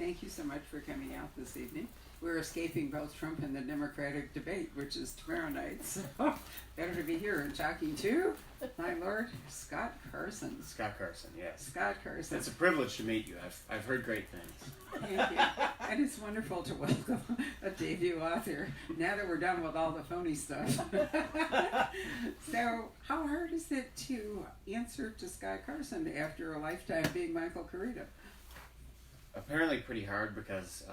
thank you so much for coming out this evening. We're escaping both Trump and the Democratic debate, which is tomorrow night. So better to be here and talking to my lord, Scott Carson. Scott Carson, yes. Scott Carson. It's a privilege to meet you. I've heard great things. Thank you. And it's wonderful to welcome a debut author now that we're done with all the phony stuff. So how hard is it to answer to Scott Carson after a lifetime being Michael Koryta? Apparently pretty hard because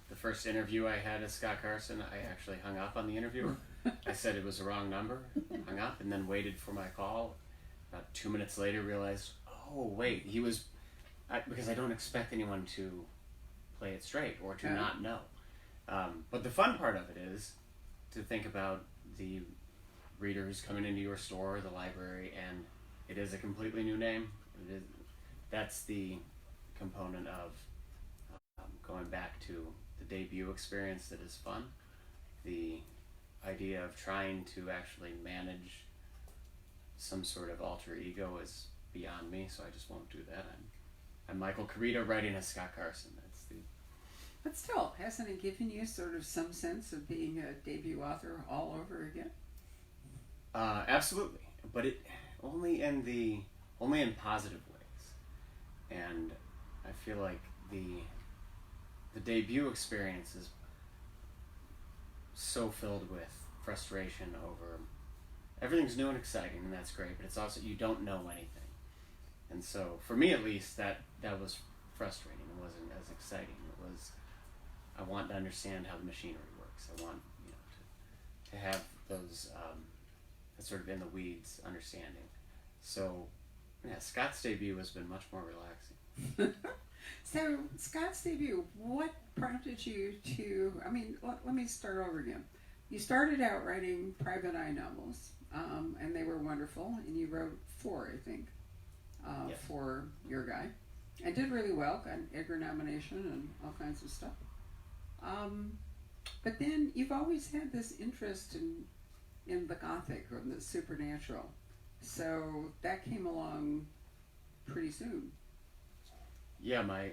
the first interview I had as Scott Carson, I actually hung up on the interviewer. I said it was the wrong number, hung up, and then waited for my call. About 2 minutes later, realized, oh wait, he was, because I don't expect anyone to play it straight or to not know. But the fun part of it is to think about the readers coming into your store, the library, and it is a completely new name. That's the component of going back to the debut experience that is fun. The idea of trying to actually manage some sort of alter ego is beyond me, so I just won't do that. I'm Michael Koryta writing as Scott Carson. But still, hasn't it given you sort of some sense of being a debut author all over again? Absolutely, but it only in positive ways, and I feel like the debut experience is so filled with frustration over everything's new and exciting, and that's great, but it's also you don't know anything. And so for me at least that was frustrating. It wasn't as exciting. It was, I want to understand how the machinery works. I want to have those sort of in the weeds understanding. So yeah, Scott's debut has been much more relaxing. So, Scott's debut, what prompted you to, let me start over again. You started out writing private eye novels, and they were wonderful, and you wrote 4, I think, Yes. for your guy, and did really well, got an Edgar nomination and all kinds of stuff. But then you've always had this interest in the Gothic or the supernatural, so that came along pretty soon. Yeah, my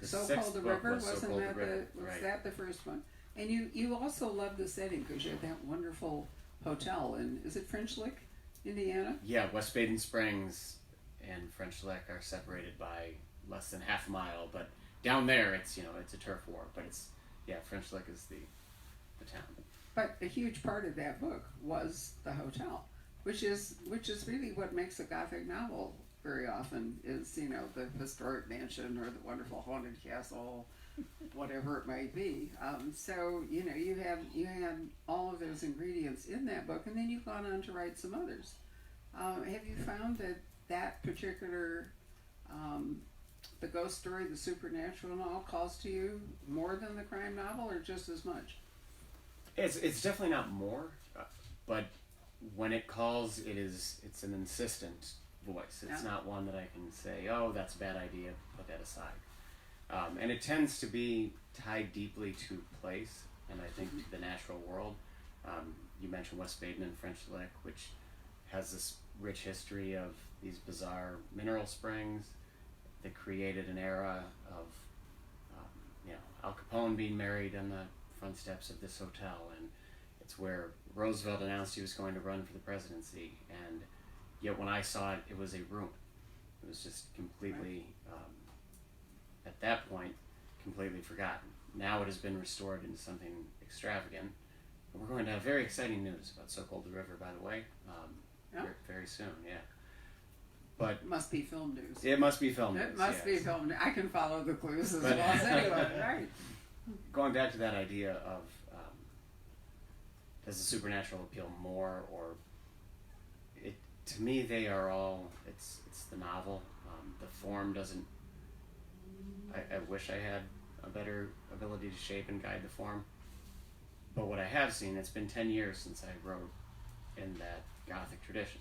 the So sixth Called the book River, was So wasn't Called that the River, was right. that the first one? And you also love the setting because you have that wonderful hotel in, is it French Lick, Indiana? Yeah, West Baden Springs and French Lick are separated by less than half a mile, but down there it's it's a turf war, but French Lick is the town. But a huge part of that book was the hotel, which is really what makes a Gothic novel very often is, the historic mansion or the wonderful haunted castle, whatever it might be. So, you had all of those ingredients in that book, and then you've gone on to write some others. Have you found that particular, the ghost story, the supernatural and all, calls to you more than the crime novel, or just as much? It's definitely not more, but when it calls, it's an insistent voice. It's not one that I can say, oh, that's a bad idea, put that aside. And it tends to be tied deeply to place, and I think to the natural world. You mentioned West Baden and French Lick, which has this rich history of these bizarre mineral springs that created an era of, Al Capone being married on the front steps of this hotel, and it's where Roosevelt announced he was going to run for the presidency, and yet when I saw it, it was a ruin. It was just completely, at that point, completely forgotten. Now it has been restored into something extravagant. And we're going to have very exciting news about So Called the River, by the way, very soon, yeah. But It must be film news. it must be film news. It must be film news. I can follow the clues as But- well as anyone, right? Going back to that idea of does the supernatural appeal more, or to me they are all, it's the novel. The form doesn't, I wish I had a better ability to shape and guide the form, but what I have seen, it's been 10 years since I wrote in that Gothic tradition,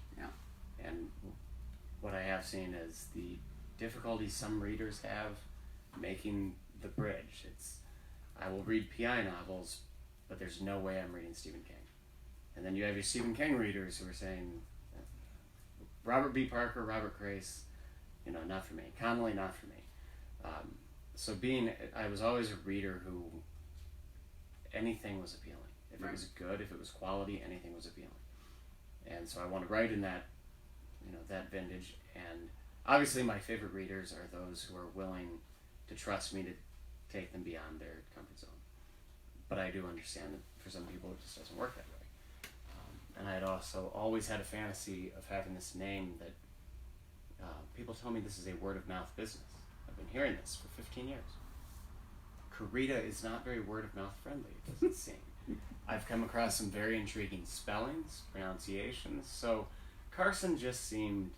and what I have seen is the difficulty some readers have making the bridge. I will read PI novels, but there's no way I'm reading Stephen King. And then you have your Stephen King readers who are saying, Robert B. Parker, Robert Grace, not for me. Connolly, not for me. so I was always a reader who anything was appealing. If it was good, if it was quality, anything was appealing. And so I want to write in that, that vintage. And obviously my favorite readers are those who are willing to trust me to take them beyond their comfort zone. But I do understand that for some people it just doesn't work that way. And I had also always had a fantasy of having this name that people tell me this is a word of mouth business. I've been hearing this for 15 years. Koryta is not very word of mouth friendly, it doesn't seem. I've come across some very intriguing spellings, pronunciations, so Carson just seemed,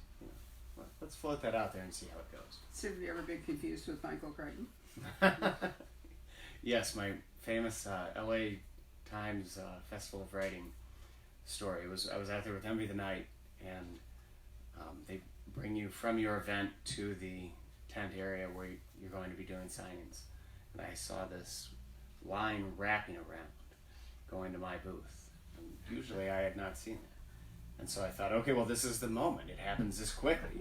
let's float that out there and see how it goes. So have you ever been confused with Michael Koryta? Yes, my famous LA Times Festival of Writing story. I was out there with Envy the Night, and they bring you from your event to the tent area where you're going to be doing signings. And I saw this line wrapping around, going to my booth. And usually I had not seen it. And so I thought, okay, well, this is the moment. It happens this quickly.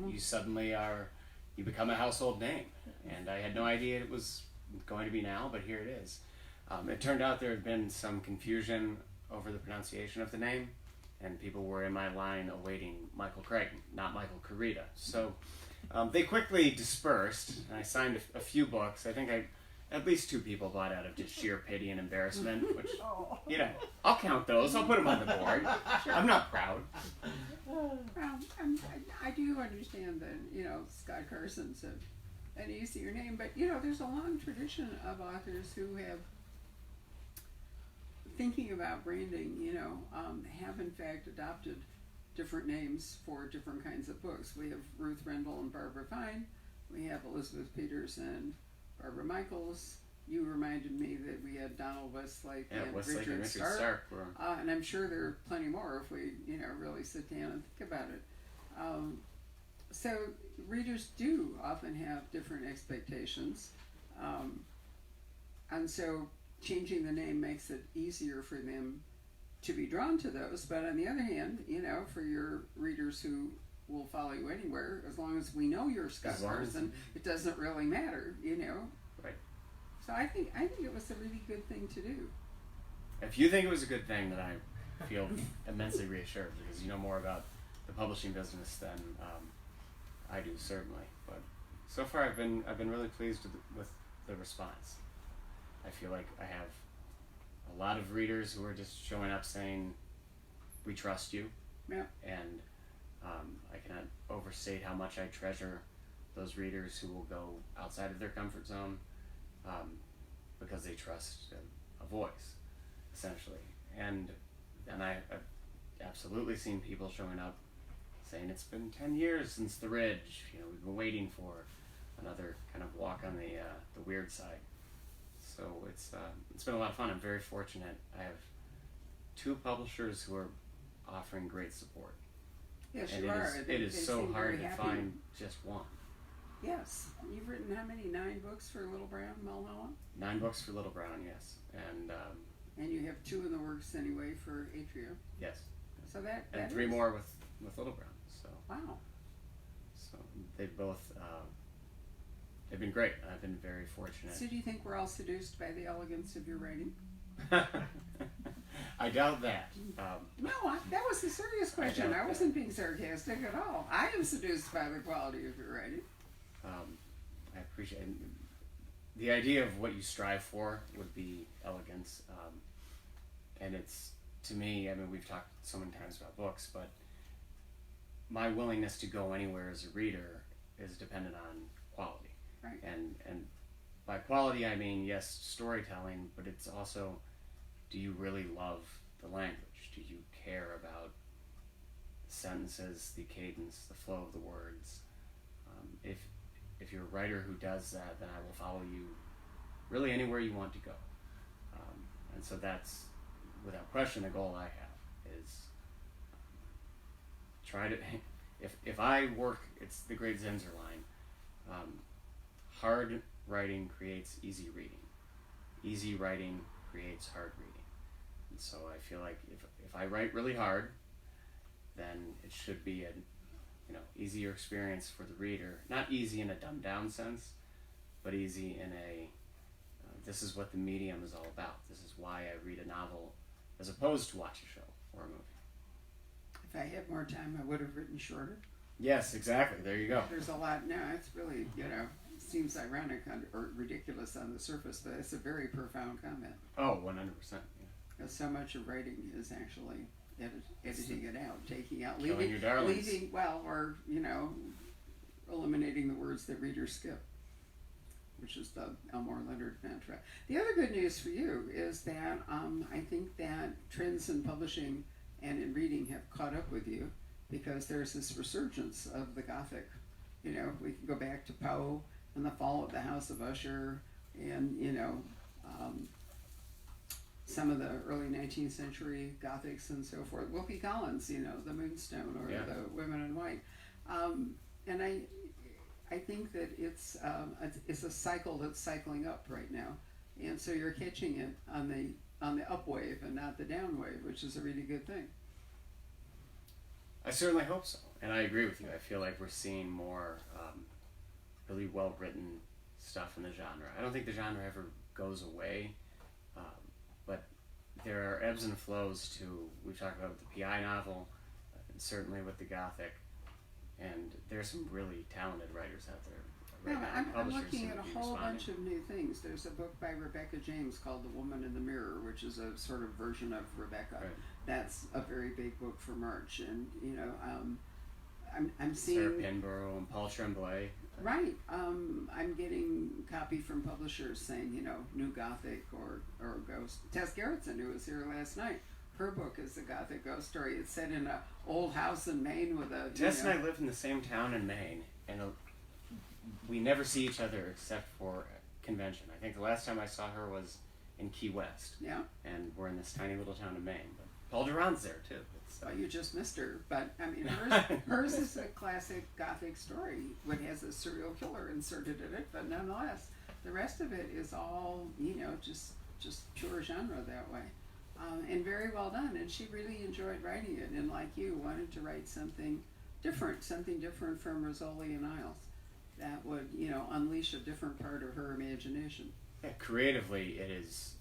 You become a household name. And I had no idea it was going to be now, but here it is. It turned out there had been some confusion over the pronunciation of the name, and people were in my line awaiting Michael Koryta, not Michael Koryta. So they quickly dispersed, and I signed a few books. I think at least 2 people bought out of just sheer pity and embarrassment, which, I'll count those. I'll put them on the board. Sure. I'm not proud. Well, I do understand that, Scott Carson's an easier name, but, there's a long tradition of authors who have, thinking about branding, have in fact adopted different names for different kinds of books. We have Ruth Rendell and Barbara Fine. We have Elizabeth Peters and Barbara Michaels. You reminded me that we had Donald Westlake and Richard Stark. And I'm sure there are plenty more if we, really sit down and think about it. So readers do often have different expectations. And so changing the name makes it easier for them to be drawn to those. But on the other hand, for your readers who will follow you anywhere, as long as we know you're Scott Carson, it doesn't really matter, Right. So I think it was a really good thing to do. If you think it was a good thing, then I feel immensely reassured, because you know more about the publishing business than I do, certainly. But so far, I've been really pleased with the response. I feel like I have a lot of readers who are just showing up saying, "We trust you," and I cannot overstate how much I treasure those readers who will go outside of their comfort zone because they trust a voice, essentially. And I've absolutely seen people showing up saying, "It's been 10 years since The Ridge. We've been waiting for another kind of walk on the weird side." So it's been a lot of fun. I'm very fortunate. I have 2 publishers who are offering great support. Yes, and you are. It is so hard to find just one. Yes. You've written how many? 9 books for Little Brown, Mulholland? 9 books for Little Brown, yes. And you have 2 in the works anyway for Atrio. Yes. So that and 3 more with Little Brown. So wow. So they've both they've been great. I've been very fortunate. So do you think we're all seduced by the elegance of your writing? I doubt that. No, that was a serious question. I wasn't being sarcastic at all. I am seduced by the quality of your writing. I appreciate it. The idea of what you strive for would be elegance. And it's, to me, we've talked so many times about books, but my willingness to go anywhere as a reader is dependent on quality. Right. And by quality, I mean, yes, storytelling, but it's also, do you really love the language? Do you care about the sentences, the cadence, the flow of the words? If you're a writer who does that, then I will follow you really anywhere you want to go. And so that's, without question, the goal I have is try to, if I work, it's the great Zenzer line, hard writing creates easy reading. Easy writing creates hard reading. And so I feel like if I write really hard, then it should be an easier experience for the reader. Not easy in a dumbed down sense, but easy in a this is what the medium is all about. This is why I read a novel as opposed to watch a show or a movie. If I had more time, I would have written shorter. Yes, exactly. There you go. There's a lot now. It's really, seems ironic or ridiculous on the surface, but it's a very profound comment. Oh, 100%. Yeah. Because so much of writing is actually editing it out, taking out, Killing your darlings. or eliminating the words that readers skip, which is the Elmore Leonard mantra. The other good news for you is that I think that trends in publishing and in reading have caught up with you, because there's this resurgence of the Gothic. We can go back to Poe and the fall of the House of Usher, and some of the early 19th century Gothics and so forth. Wilkie Collins, the Moonstone, or the Women in White, and I think that it's a cycle that's cycling up right now, and so you're catching it on the up wave and not the down wave, which is a really good thing. I certainly hope so, and I agree with you. I feel like we're seeing more really well-written stuff in the genre. I don't think the genre ever goes away, but there are ebbs and flows to, we talked about with the PI novel, and certainly with the Gothic, and there's some really talented writers out there right now. I'm looking at a whole bunch of new things. There's a book by Rebecca James called The Woman in the Mirror, which is a sort of version of Rebecca. Right. That's a very big book for March, and I'm seeing Sarah Pinborough and Paul Tremblay. Right. I'm getting copy from publishers saying, new Gothic or ghost. Tess Gerritsen, who was here last night, her book is a Gothic ghost story. It's set in an old house in Maine with a... Tess and I live in the same town in Maine, and we never see each other except for convention. I think the last time I saw her was in Key West. Yeah. And we're in this tiny little town in Maine. But Paul Duran's there, too. Well, you just missed her. But, hers is a classic Gothic story, which has a serial killer inserted in it, but nonetheless, the rest of it is all, just pure genre that way. And very well done. And she really enjoyed writing it, and like you, wanted to write something different from Rizzoli and Isles that would, unleash a different part of her imagination. Yeah, creatively, it's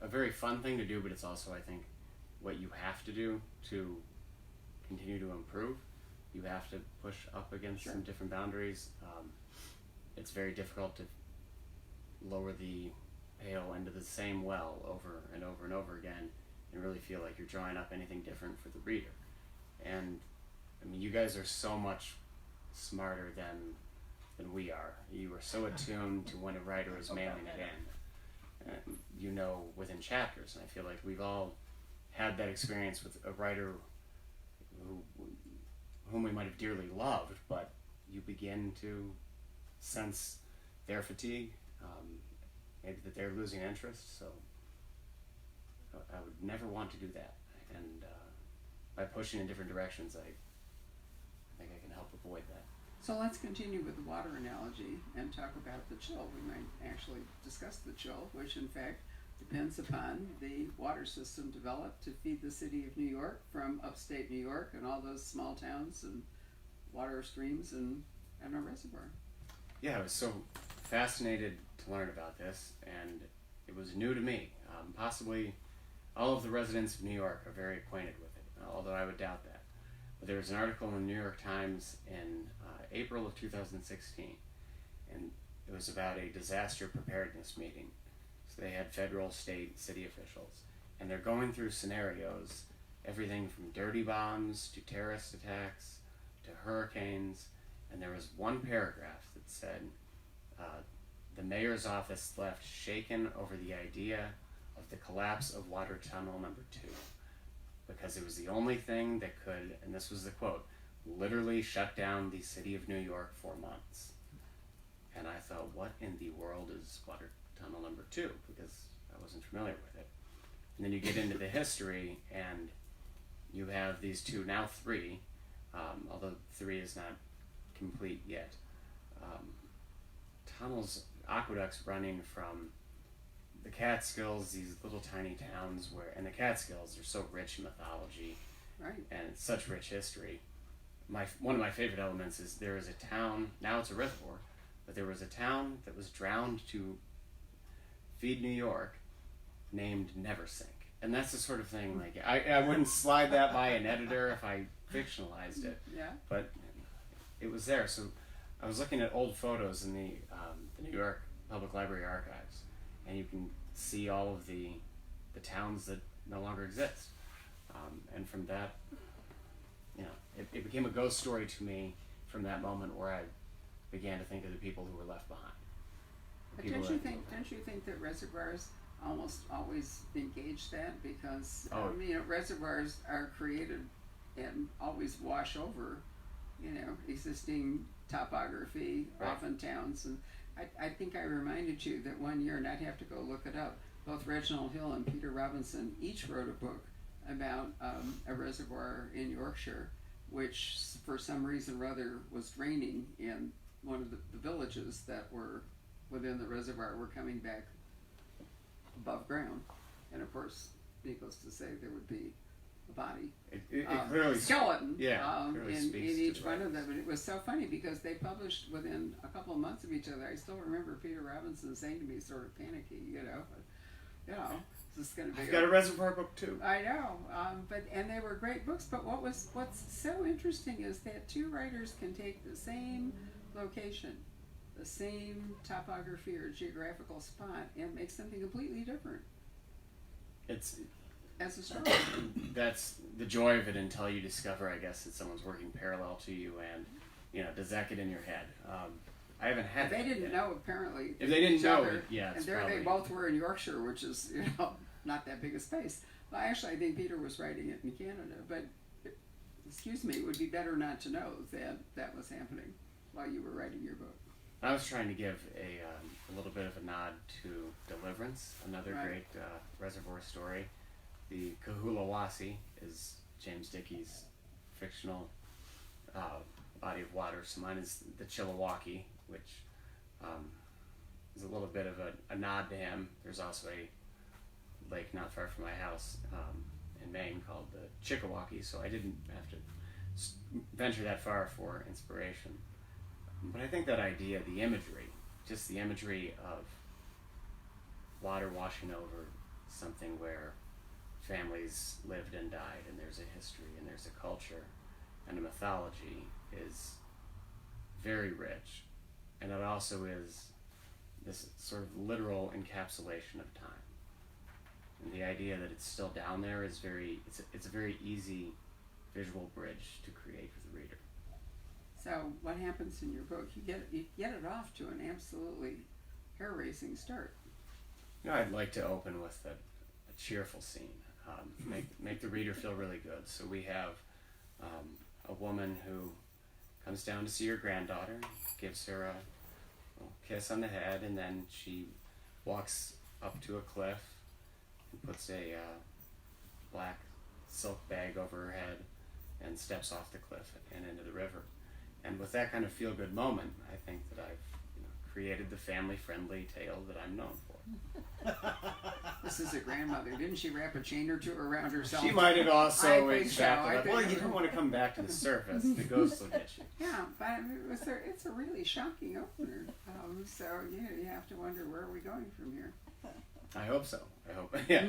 a very fun thing to do, but it's also, I think, what you have to do to continue to improve. You have to push up against some different boundaries. It's very difficult to lower the pail into the same well over and over and over again and really feel like you're drawing up anything different for the reader. And you guys are so much smarter than we are. You are so attuned to when a writer is mailing it in. Within chapters, and I feel like we've all had that experience with a writer whom we might have dearly loved, but you begin to sense their fatigue, maybe that they're losing interest, so I would never want to do that, and by pushing in different directions, I think I can help avoid that. So let's continue with the water analogy and talk about the chill. We might actually discuss the chill, which in fact depends upon the water system developed to feed the city of New York from upstate New York and all those small towns and water streams and a reservoir. Yeah, I was so fascinated to learn about this, and it was new to me. Possibly all of the residents of New York are very acquainted with it, although I would doubt that. But there was an article in the New York Times in April of 2016, and it was about a disaster preparedness meeting. So they had federal, state, city officials, and they're going through scenarios, everything from dirty bombs to terrorist attacks to hurricanes, and there was one paragraph that said, the mayor's office left shaken over the idea of the collapse of water tunnel number 2, because it was the only thing that could, and this was the quote, literally shut down the city of New York for months. And I thought, what in the world is water tunnel number 2? Because I wasn't familiar with it. And then you get into the history, and you have these two, now 3, although 3 is not complete yet, tunnels, aqueducts running from the Catskills, these little tiny towns and the Catskills are so rich in mythology, right, and it's such rich history, one of my favorite elements is there is a town, now it's a reservoir, but there was a town that was drowned to feed New York named Neversink. And that's the sort of thing, like, I wouldn't slide that by an editor if I fictionalized it. Yeah. But it was there. So I was looking at old photos in the New York Public Library archives, and you can see all of the towns that no longer exist. And from that, it became a ghost story to me from that moment where I began to think of the people who were left behind. But don't you think that Reservoirs almost always engage that? Because reservoirs are created and always wash over, existing topography, right. Often towns. And I think I reminded you that one year, and I'd have to go look it up, both Reginald Hill and Peter Robinson each wrote a book about a reservoir in Yorkshire, which for some reason or other was draining, and one of the villages that were within the reservoir were coming back above ground. And of course, needless to say, there would be a body, it clearly skeleton clearly in speaks to each the one of them. And it was so funny because they published within a couple of months of each other. I still remember Peter Robinson saying to me, sort of panicky, this is going to be. I've got a reservoir book too. I know, and they were great books. But what's so interesting is that two writers can take the same location, the same topography or geographical spot, and make something completely different. It's as a story. That's the joy of it until you discover, I guess, that someone's working parallel to you, and does that get in your head? I haven't had. They didn't know, apparently. If they didn't know, and there probably... they both were in Yorkshire, which is not that big a space. Well, actually, I think Peter was writing it in Canada, but excuse me, it would be better not to know that was happening while you were writing your book. I was trying to give a little bit of a nod to Deliverance, another great reservoir story. The Kahoolawe is James Dickey's fictional body of water. So mine is the Chilliwackee, which is a little bit of a nod to him. There's also a lake not far from my house in Maine called the Chickawaukee, so I didn't have to venture that far for inspiration. But I think that idea, the imagery, just the imagery of water washing over something where families lived and died, and there's a history, and there's a culture, and a mythology is very rich. And it also is this sort of literal encapsulation of time. And the idea that it's still down there is it's a very easy visual bridge to create for the reader. So what happens in your book? You get it off to an absolutely hair-raising start. I'd like to open with a cheerful scene, make the reader feel really good. So we have a woman who comes down to see her granddaughter, gives her a kiss on the head, and then she walks up to a cliff and puts a black silk bag over her head and steps off the cliff and into the river. And with that kind of feel-good moment, I think that I've created the family-friendly tale that I'm known for. This is a grandmother. Didn't she wrap a chain or two around herself? She might have also exactly. Well, you don't want to come back to the surface. The ghost will get you. Yeah, but I mean, it's a really shocking opener. So you have to wonder, where are we going from here? I hope so. I hope, yeah.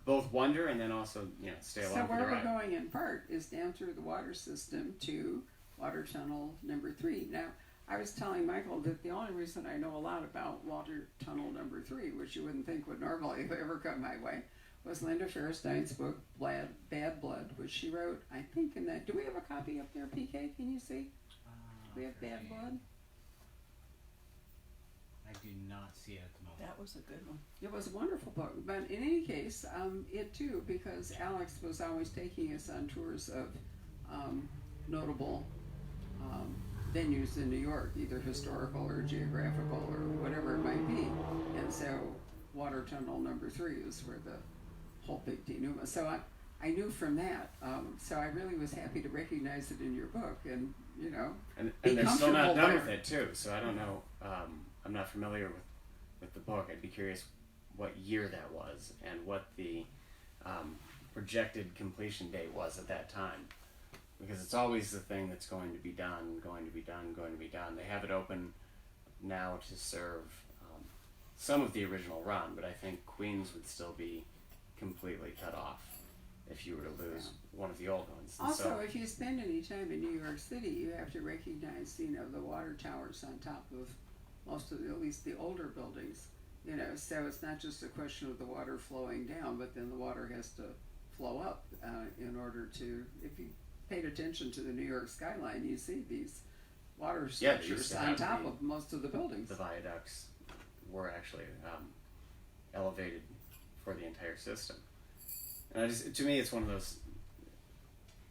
Both wonder and then also, stay along for the ride. So where we're going in part is down through the water system to water tunnel number 3. Now, I was telling Michael that the only reason I know a lot about water tunnel number 3, which you wouldn't think would normally ever come my way, was Linda Fairstein's book, Bad Blood, which she wrote, I think, in that. Do we have a copy up there, PK? Can you see? Do we have Bad Blood? I do not see it at the moment. That was a good one. It was a wonderful book, but in any case, it too, because Alex was always taking us on tours of notable venues in New York, either historical or geographical or whatever it might be, and so Water Tunnel number 3 is where the whole big denouement. So I knew from that, so I really was happy to recognize it in your book, and and they're still not done with it too, so I don't know. I'm not familiar with the book. I'd be curious what year that was and what the projected completion date was at that time. because it's always the thing that's going to be done, going to be done, going to be done. They have it open now to serve some of the original run, but I think Queens would still be completely cut off if you were to lose one of the old ones. And Also, if you spend any time in New York City, you have to recognize, the water towers on top of most of at least the older buildings. So it's not just a question of the water flowing down, but then the water has to flow up in order to. If you paid attention to the New York skyline, you see these water Yeah, they used structures to on have top of most of the buildings. the viaducts were actually elevated for the entire system. And to me, it's one of those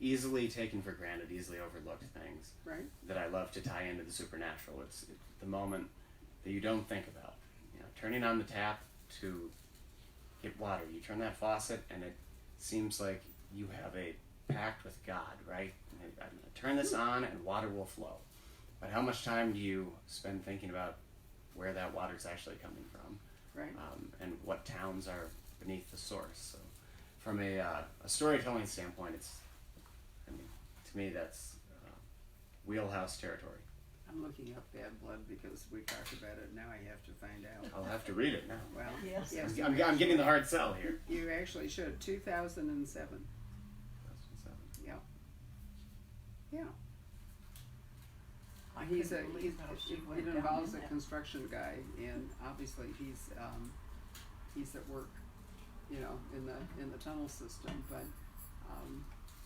easily taken for granted, easily overlooked things Right. that I love to tie into the supernatural. It's the moment that you don't think about. Turning on the tap to get water. You turn that faucet, and it seems like you have a pact with God, right? I'm going to turn this on, and water will flow. But how much time do you spend thinking about where that water is actually coming from, Right. and what towns are beneath the source? So, from a storytelling standpoint, to me, that's wheelhouse territory. I'm looking up Bad Blood because we talked about it. Now I have to find out. I'll have to read it now. Well, Yes. yes, I'm getting the hard sell here. You actually should. 2007. 2007. Yeah. Yeah. I He's couldn't believe how she went it down involves in a that. construction guy, and obviously he's at work, in the tunnel system. But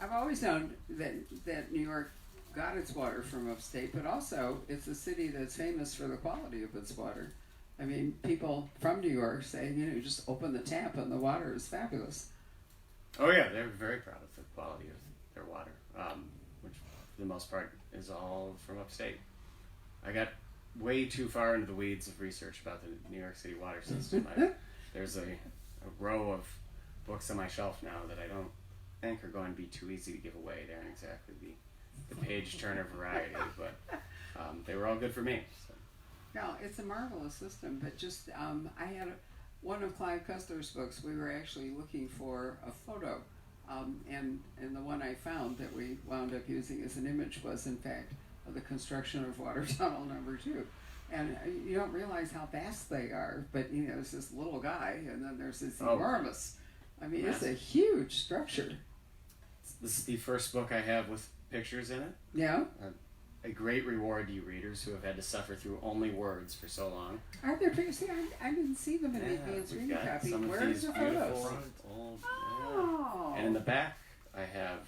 I've always known that New York got its water from upstate, but also it's a city that's famous for the quality of its water. I mean, people from New York say, you just open the tap and the water is fabulous. Oh yeah, they're very proud of the quality of their water, which for the most part is all from upstate. I got way too far into the weeds of research about the New York City water system. There's a row of books on my shelf now that I don't think are going to be too easy to give away. They aren't exactly the page turner variety, but they were all good for me. So. No, it's a marvelous system, but just I had one of Clive Cussler's books. We were actually looking for a photo, and the one I found that we wound up using as an image was in fact of the construction of Water Tunnel Number 2. And you don't realize how vast they are, but it's this little guy, and then there's this enormous. I mean, it's a huge structure. This is the first book I have with pictures in it. Yeah. A great reward to you readers who have had to suffer through only words for so long. Are there pictures? See, I didn't see them in the advanced we've reading got copy. some of Where are these the beautiful photos? old, Oh. And in the back, I have,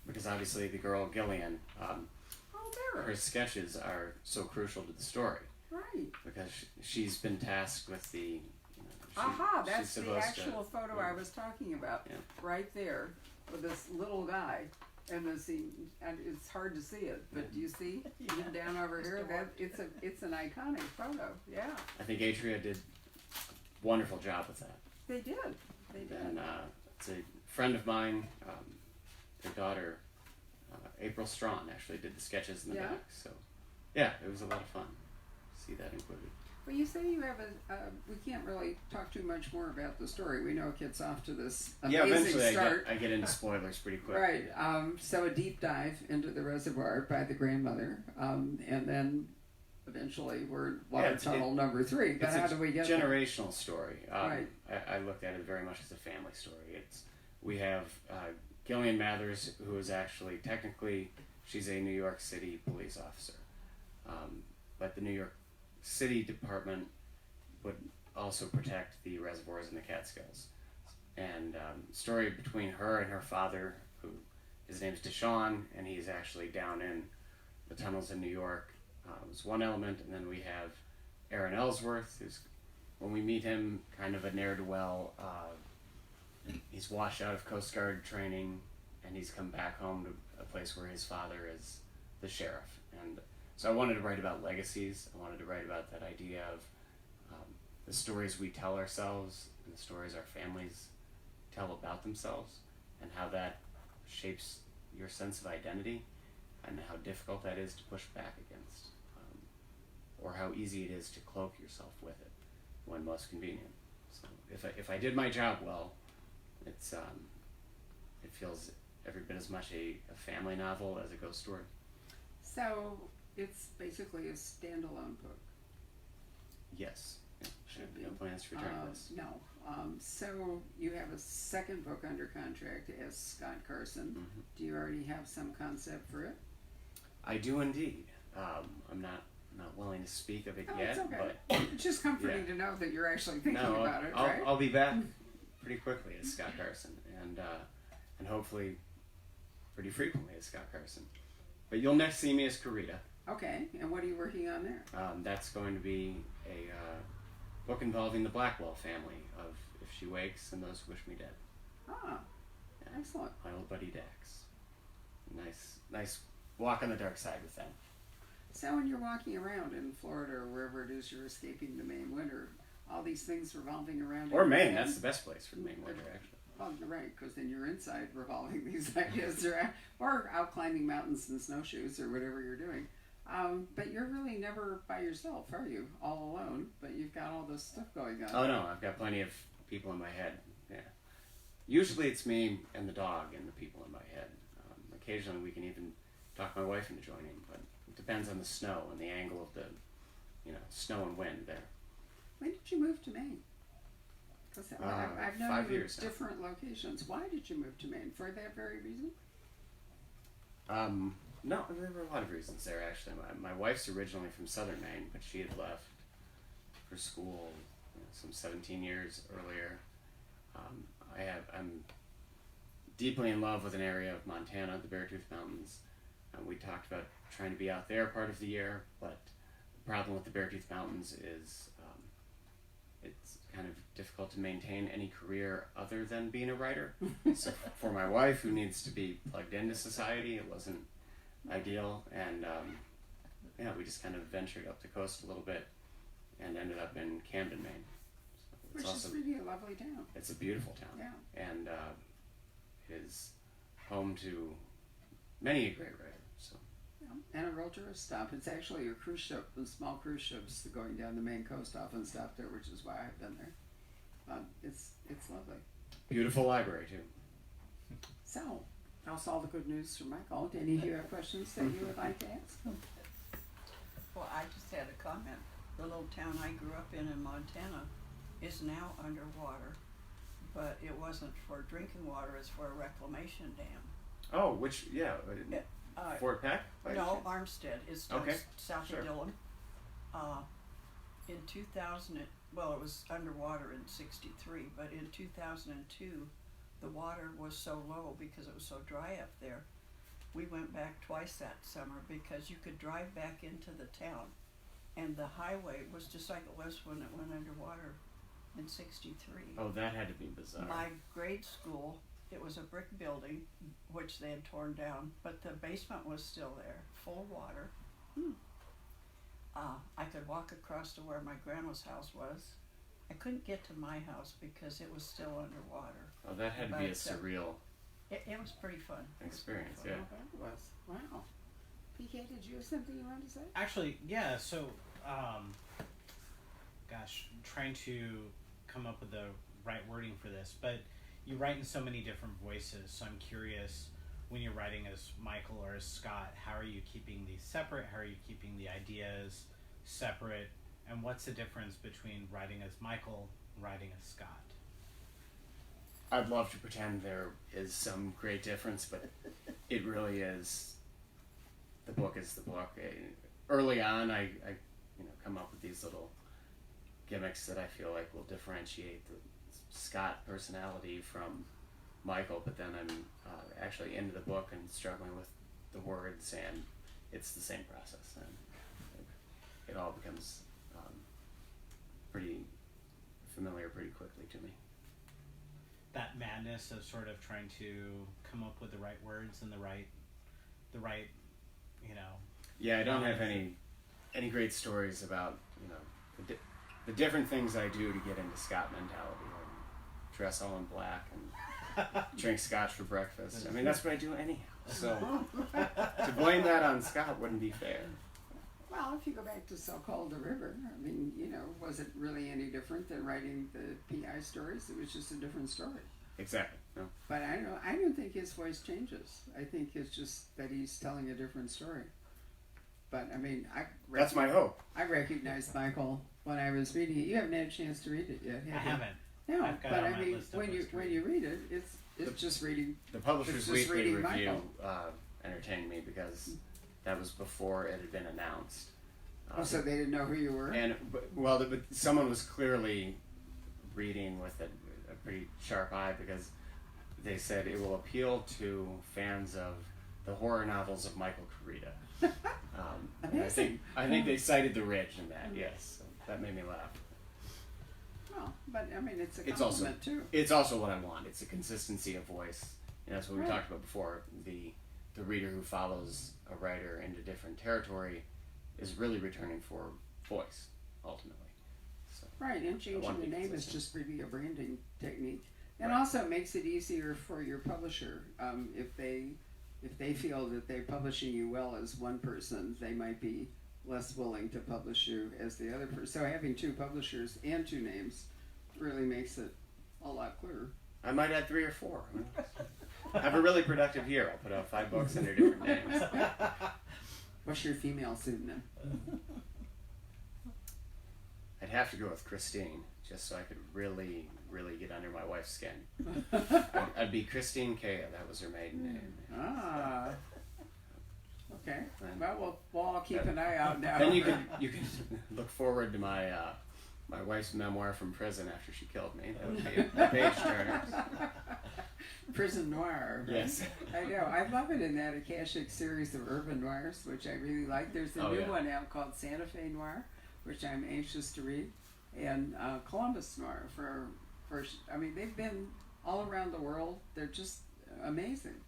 because obviously the girl Gillian, Oh, there. her sketches are so crucial to the story Right. because she's been tasked with the. Aha, she's that's the supposed actual to, photo I was talking about. Yeah. Right there, with this little guy, and and it's hard to see it, but do you see even down over here? That it's an iconic photo. Yeah, I think Atria did a wonderful job with that. they did. They did. And it's a friend of mine, their daughter, April Strawn, actually did the sketches in the back. So, yeah, it was a lot of fun to see that included. Well, you say you have we can't really talk too much more about the story. We know it gets off to this amazing Eventually start. I get into spoilers pretty quick. Right. So a deep dive into the reservoir by the grandmother, and then eventually we're Water Tunnel Number 3. But how do we get there? Generational story. Right. I looked at it very much as a family story. We have Gillian Mathers, who is actually technically she's a New York City police officer, but the New York City Department would also protect the reservoirs in the Catskills. And story between her and her father, who his name's Deshaun, and he's actually down in the tunnels in New York, was one element. And then we have Aaron Ellsworth, who's, when we meet him, kind of a ne'er-do-well. He's washed out of Coast Guard training, and he's come back home to a place where his father is the sheriff. And so I wanted to write about legacies. I wanted to write about that idea of the stories we tell ourselves and the stories our families tell about themselves, and how that shapes your sense of identity, and how difficult that is to push back against, or how easy it is to cloak yourself with it when most convenient. So if I did my job well, it feels every bit as much a family novel as a ghost story. So it's basically a standalone book. Yes. Yeah. Should be. No plans to return to this. No. So you have a second book under contract as Scott Carson. Mm-hmm. Do you already have some concept for it? I do indeed. I'm not willing to speak of it Oh, yet, it's okay. but It's just comforting Yeah. to know that you're actually thinking no, about it, I'll, right? I'll be back pretty quickly as Scott Carson, and hopefully pretty frequently as Scott Carson. But you'll next see me as Koryta. Okay, and what are you working on there? That's going to be a book involving the Blackwell family of If She Wakes and Those Who Wish Me Dead. Ah, Yeah. excellent. My old buddy Dax. Nice walk on the dark side with them. So when you're walking around in Florida or wherever it is you're escaping the Maine winter, all these things revolving around. Or in your Maine, head? that's the best place for the Maine winter, actually. Well, you're right, because then you're inside revolving these ideas around, or out climbing mountains in snowshoes or whatever you're doing. But you're really never by yourself, are you? All alone, but you've got all this stuff going on. Oh no, I've got plenty of people in my head. Yeah. Usually it's me and the dog and the people in my head. Occasionally we can even talk my wife into joining, but it depends on the snow and the angle of the, snow and wind there. When did you move to Maine? Because I've known 5 you in years now. different locations. Why did you move to Maine? For that very reason? No, there were a lot of reasons there actually. My wife's originally from southern Maine, but she had left for school some 17 years earlier. I'm deeply in love with an area of Montana, the Beartooth Mountains. We talked about trying to be out there part of the year, but the problem with the Beartooth Mountains is it's kind of difficult to maintain any career other than being a writer. So for my wife, who needs to be plugged into society, it wasn't ideal. And we just kind of ventured up the coast a little bit and ended up in Camden, Maine. So Which is really a lovely town. it's a beautiful town. Yeah. And it is home to many a great writer. So And a real tourist stop. It's actually a cruise ship, and small cruise ships going down the Maine coast often stop there, which is why I've been there. It's lovely. beautiful library too. So, that's all the good news from Michael. Do any of you have questions that you would like to ask? Well, I just had a comment. The little town I grew up in Montana is now underwater, but it wasn't for drinking water, it's for a reclamation dam. Oh, which Fort Peck? By No, chance? Armstead is down Okay, south sure. of Dillon. In 2000, it was underwater in '63, but in 2002, the water was so low because it was so dry up there. We went back twice that summer because you could drive back into the town, and the highway was just like it was when it went underwater in '63. Oh, that had to be bizarre. My grade school, it was a brick building, which they had torn down, but the basement was still there, full of water. I could walk across to where my grandma's house was. I couldn't get to my house because it was still underwater. Oh, that had to be a But, surreal It was pretty fun. experience. Oh, Yeah. that was. Wow. PK, did you have something you wanted to say? Actually, yeah. So, trying to come up with the right wording for this, but you write in so many different voices. So I'm curious, when you're writing as Michael or as Scott, how are you keeping these separate? How are you keeping the ideas separate? And what's the difference between writing as Michael and writing as Scott? I'd love to pretend there is some great difference, but it really is. The book is the book. Early on, I come up with these little gimmicks that I feel like will differentiate the Scott personality from Michael, but then I'm actually into the book and struggling with the words, and it's the same process, and it all becomes pretty familiar pretty quickly to me. That madness of sort of trying to come up with the right words and the right, Yeah, I don't have any great stories about the different things I do to get into Scott mentality. I dress all in black and drink scotch for breakfast. I mean, that's what I do anyhow. So to blame that on Scott wouldn't be fair. Well, if you go back to So Called the River, I mean, was it really any different than writing the PI stories? It was just a different story. Exactly. No. But I don't think his voice changes. I think it's just that he's telling a different story. But I mean, That's my hope. I recognized Michael when I was reading it. You haven't had a chance to read it yet, have you? I haven't. No, I've got but it on I my mean, list of when books to you read it, it's just reading. The Publisher's It's just Weekly reading review Michael. entertained me because that was before it had been announced. Oh, so they didn't know who you were. But someone was clearly reading with a pretty sharp eye because they said it will appeal to fans of the horror novels of Michael Koryta. And I think they cited The Ridge in that. Yes, so that made me laugh. Well, but I mean, it's a It's also compliment too. It's also what I want. It's a consistency of voice. And that's what we Right. talked about before. The reader who follows a writer into different territory is really returning for voice, ultimately. So, Right, and changing want the to be name is consistent. just really a branding technique, and Right. also it makes it easier for your publisher. If they feel that they're publishing you well as one person, they might be less willing to publish you as the other person. So having two publishers and two names really makes it a lot clearer. I might add 3 or 4. Have a really productive year. I'll put out 5 books under different names. What's your female pseudonym? I'd have to go with Christine, just so I could really, really get under my wife's skin. I'd be Christine Kea. That was her maiden name. Ah. Okay. And- Well, we'll all keep an eye out now. Then you can look forward to my my wife's memoir from prison after she killed me. That would be a page turner. Prison noir. Right? Yes. I know. I love it in that Akashic series of urban noirs, which I really like. There's a new one out called Santa Fe Noir, which I'm anxious to read, and Columbus Noir. I mean, they've been all around the world. They're just amazing.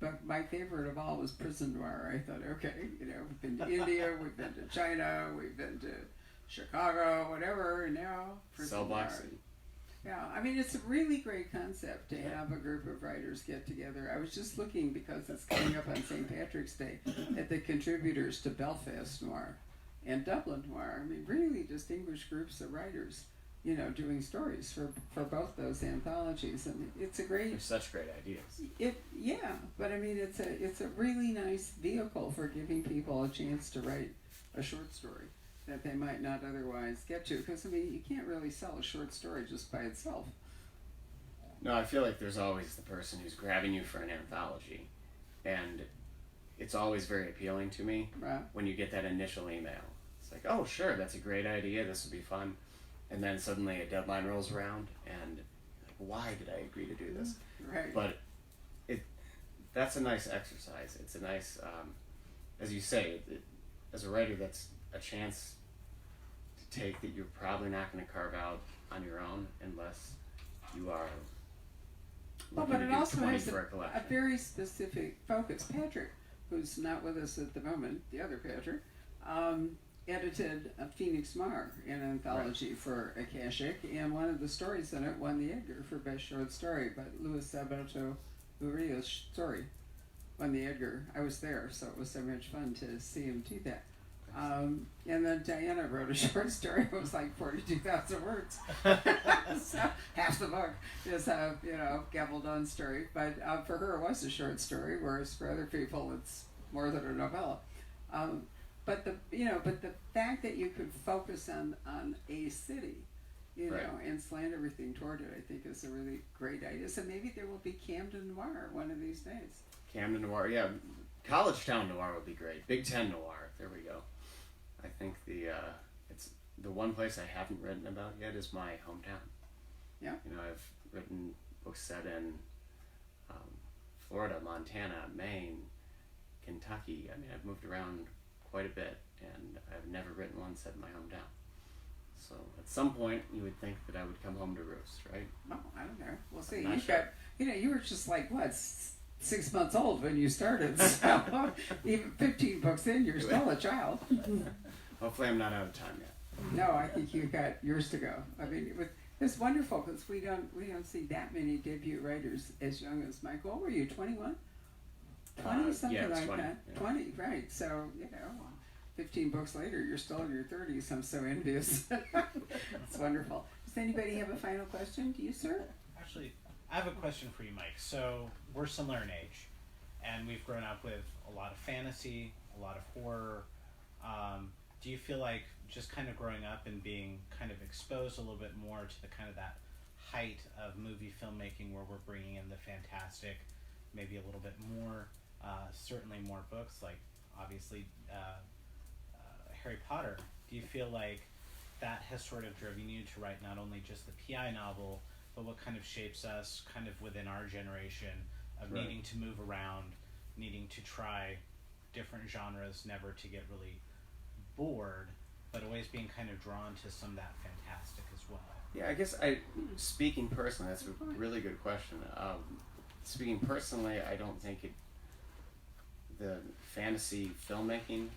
But my favorite of all was Prison Noir. I thought, okay, we've been to India, we've been to China, we've been to Chicago, whatever, and now Prison Cell Block Noir. City. Yeah, I mean, it's a really great concept to have a group of writers get together. I was just looking, because it's coming up on St. Patrick's Day, at the contributors to Belfast Noir and Dublin Noir. I mean, really distinguished groups of writers, doing stories for both those anthologies. And it's a great... They're such great ideas. But I mean, it's a really nice vehicle for giving people a chance to write a short story that they might not otherwise get to. Because, I mean, you can't really sell a short story just by itself. No, I feel like there's always the person who's grabbing you for an anthology, and it's always very appealing to me Right? when you get that initial email. It's like, oh, sure, that's a great idea, this would be fun. And then suddenly a deadline rolls around, and like, why did I agree to do this? Right. But that's a nice exercise. It's a nice, as you say, as a writer, that's a chance to take that you're probably not going to carve out on your own unless you are Well, looking but to it do also 20 has for a a collection. very specific focus. Patrick, who's not with us at the moment, the other Patrick, edited a Phoenix Mar, an anthology for Akashic, and one of the stories in it won the Edgar for Best Short Story, but Luis Sabato Uria's story won the Edgar. I was there, so it was so much fun to see him do that. And then Diana wrote a short story. It was like 42,000 words. So half the book is a gabbled on story. But for her, it was a short story, whereas for other people, it's more than a novella. But the fact that you could focus on a city, Right. and slant everything toward it, I think is a really great idea. So maybe there will be Camden Noir one of these days. Camden Noir, yeah. College Town Noir would be great. Big Ten Noir, there we go. I think it's the one place I haven't written about yet is my hometown. Yeah. I've written books set in Florida, Montana, Maine, Kentucky. I mean, I've moved around quite a bit, and I've never written one set in my hometown. So at some point, you would think that I would come home to roost, right? Well, I don't know. We'll see. I'm not You've sure. got, you were just like, what, 6 months old when you started. So even 15 books in, you're still a child. Hopefully I'm not out of time yet. No, I think you've got years to go. I mean, it's wonderful because we don't see that many debut writers as young as Michael. What were you, 21? 20, something yeah, it's like 20, that. yeah. 20, right. So, 15 books later, you're still in your 30s. I'm so envious. It's wonderful. Does anybody have a final question? Do you, sir? Actually, I have a question for you, Mike. So we're similar in age, and we've grown up with a lot of fantasy, a lot of horror. Do you feel like just kind of growing up and being kind of exposed a little bit more to the kind of that height of movie filmmaking where we're bringing in the fantastic, maybe a little bit more, certainly more books, like obviously Harry Potter. Do you feel like that has sort of driven you to write not only just the PI novel, but what kind of shapes us kind of within our generation of Right. needing to move around, needing to try different genres, never to get really bored, but always being kind of drawn to some of that fantastic as well? Yeah, I guess speaking personally, that's a really good question. Speaking personally, I don't think the fantasy filmmaking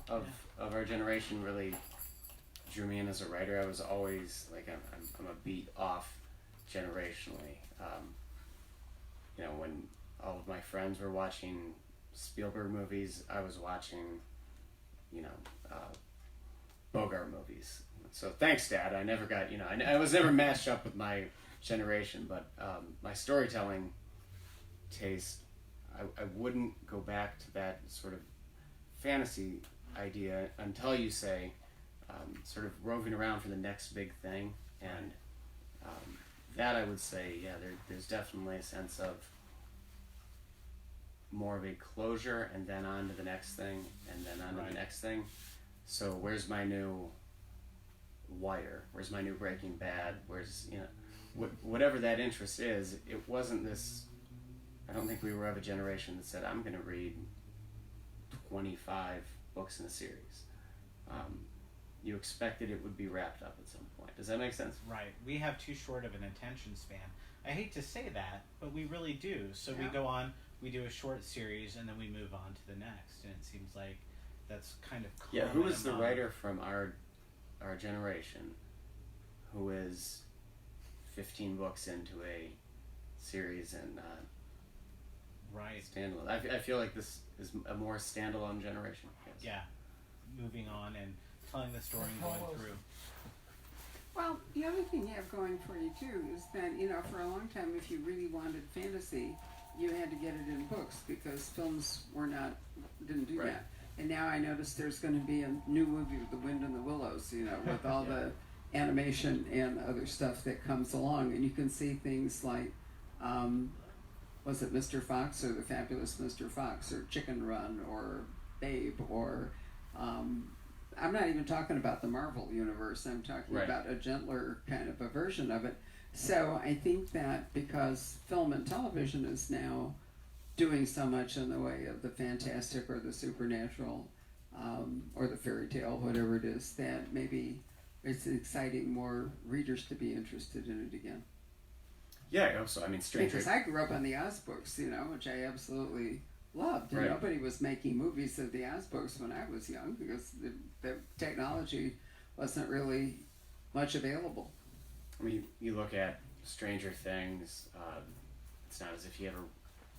of our generation really drew me in as a writer. I was always like, I'm a beat off generationally. You know, when all of my friends were watching Spielberg movies, I was watching, you know, Bogart movies. So thanks, Dad. I never got, you know, I was never matched up with my generation, but my storytelling taste, I wouldn't go back to that sort of fantasy idea until you say sort of roving around for the next big thing. And that I would say, yeah, there's definitely a sense of more of a closure and then on to the next thing and then on to the next thing. So where's my new Wire? Where's my new Breaking Bad? Where's, you know, whatever that interest is, it wasn't this, I don't think we were of a generation that said, I'm going to read 25 books in a series. You expected it would be wrapped up at some point. Does that make sense? Right. We have too short of an attention span. I hate to say that, but we really do. So Yeah. we go on, we do a short series, and then we move on to the next. And it seems like that's kind of common. Yeah, who is the writer from our generation who is 15 books into a series and Right. standalone? I feel like this is a more standalone generation. Yes. Yeah. Moving on and telling the story and going through. Well, the other thing you have going for you too is that, you know, for a long time, if you really wanted fantasy, you had to get it in books because films didn't do Right. that. And now I notice there's going to be a new movie with The Wind in the Willows, you know, with all the animation and other stuff that comes along. And you can see things like, was it Mr. Fox or The Fabulous Mr. Fox or Chicken Run or Babe or, I'm not even talking about the Marvel universe. I'm talking Right. about a gentler kind of a version of it. So I think that because film and television is now doing so much in the way of the fantastic or the supernatural or the fairy tale, whatever it is, that maybe it's exciting more readers to be interested in it again. Yeah, I hope so. I mean, Stranger. Because I grew up on the Oz books, you know, which I absolutely loved. And Right. nobody was making movies of the Oz books when I was young because the technology wasn't really much available. I mean, you look at Stranger Things. It's not as if he ever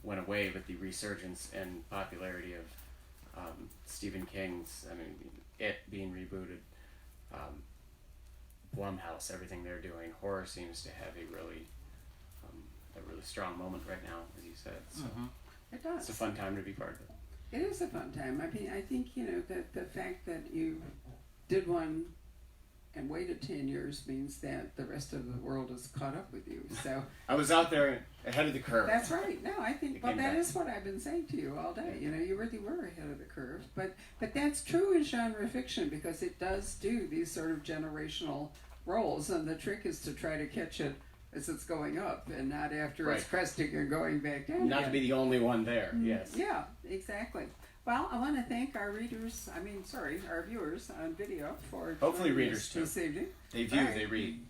went away with the resurgence and popularity of Stephen King's. I mean, it being rebooted. Blumhouse, everything they're doing. Horror seems to have a really strong moment right now, as you said. So It does. it's a fun time to be part of it. It is a fun time. I mean, I think, you know, that the fact that you did one and waited 10 years means that the rest of the world is caught up with you. So I was out there ahead of the curve. that's right. No, I think, It well, came that back. is what I've been saying to you all day. You know, you really were ahead of the curve. But that's true in genre fiction because it does do these sort of generational roles. And the trick is to try to catch it as it's going up and not after it's Right. cresting and going back down Not again. to be the only one there. Yes. Yeah, exactly. Well, I want to thank our our viewers on video for Hopefully joining readers, us too. this evening. They view, Bye. they read.